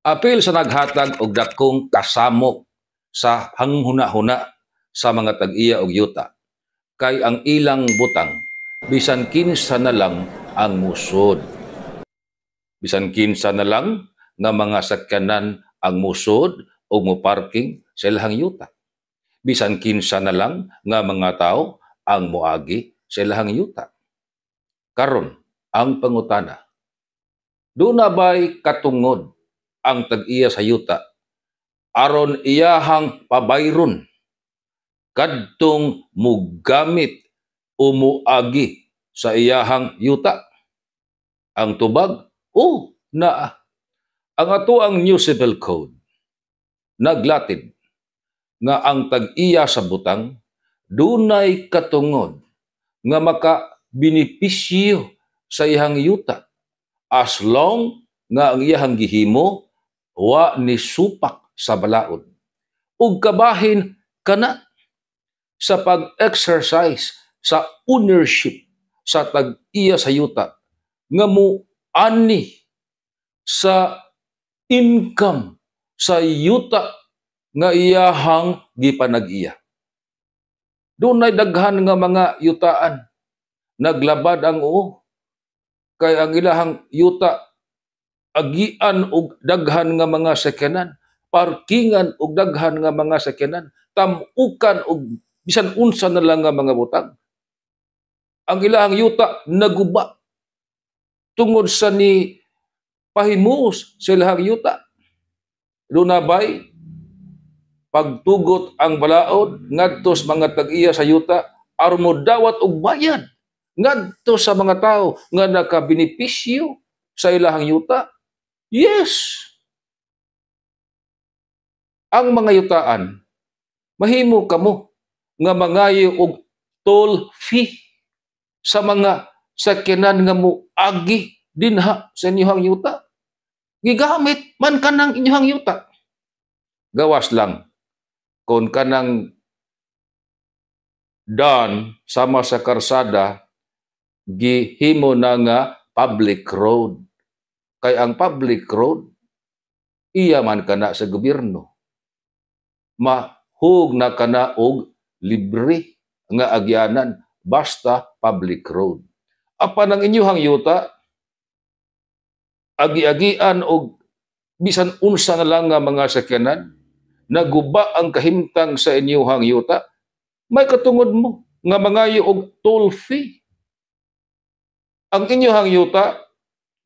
Apil sa naghatag og dakong kasamo sa hanghuna-huna sa mga tag-iya og yuta kay ang ilang butang bisan kinsa na lang ang musod. Bisan kinsa na lang nga mga sakyanan ang musod o moparking sa ilahang yuta. Bisan kinsa na lang nga mga tao ang moagi sa ilahang yuta. Karon ang pangutana, doon na ba'y katungod ang tag-iya sa yuta aron iyahang pabayron kadtong mugamit o muagi sa iyahang yuta? Ang tubag, naa. Ang ato ang New Civil Code naglatid nga ang tag-iya sa butang dunay katungod nga maka-benepisyo sa iyang yuta as long nga ang iyang gihimo wa ni supak sa balaod ug kabahin kana sa pag-exercise sa ownership sa tag-iya sa yuta nga ani sa income sa yuta nga iyahang gipanag-iya. Dunay daghan nga mga yutaan naglabad ang kay ang ilahang yuta agian og daghan nga mga sakyanan, parkingan og daghan nga mga sakyanan, tamukan og bisan unsa na lang nga mga butang. Ang ilahang yuta naguba tungod sa ni pahimus sa ilahang yuta. Doon na ba'y pagtugot ang balaod ngadto sa mga tag-iya sa yuta aron mo dawat og bayad ngadto sa mga tao nga nakabenepisyo sa ilahang yuta? Yes. Ang mga yutaan mahimo kamo nga mangayo og toll fee sa mga sakyanan nga moagi dinha sa inyong yuta. Gigamit man kanang inyong yuta. Gawas lang kung kanang daan sama sa karsada gihimo na nga public road. Kay ang public road iya man kana sa gobyerno. Mahug na kana og libre nga agyanan basta public road. Apan ang inyong yuta agi-agian og bisan unsa na lang nga mga sakyanan naguba ang kahimtang sa inyong yuta, may katungod mo nga mangayo og toll fee. Ang inyong yuta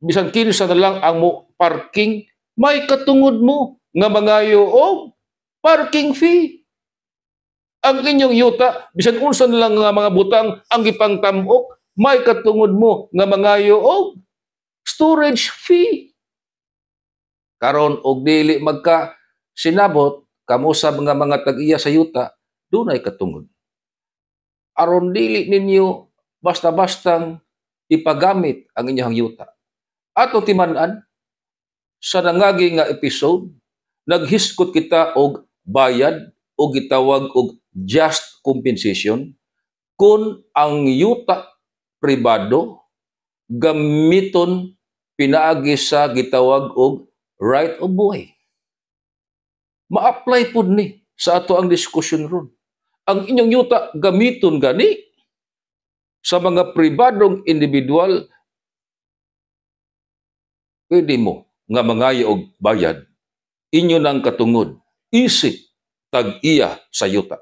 bisan kinsa na lang ang mo parking, may katungod mo nga mangayo og parking fee. Ang inyong yuta bisan unsa na lang nga mga butang ang gipangtam-ok, may katungod mo nga mangayo og storage fee. Karon og dili magka sinabot kamo sa mga tag-iya sa yuta, dunay katungod. Aron dili ninyo basta-bastang ipagamit ang inyong yuta. Ato timan-an sa nangagi nga episode, naghiskot kita og bayad o gitawag og just compensation kung ang yuta pribado gamiton pinaagi sa gitawag og right of way. Ma-apply pud ni sa ato ang diskusyon ron. Ang inyong yuta gamiton gani sa mga pribadong individual, pwede mo nga mangayo og bayad inyo nang katungod isip tag-iya sa yuta.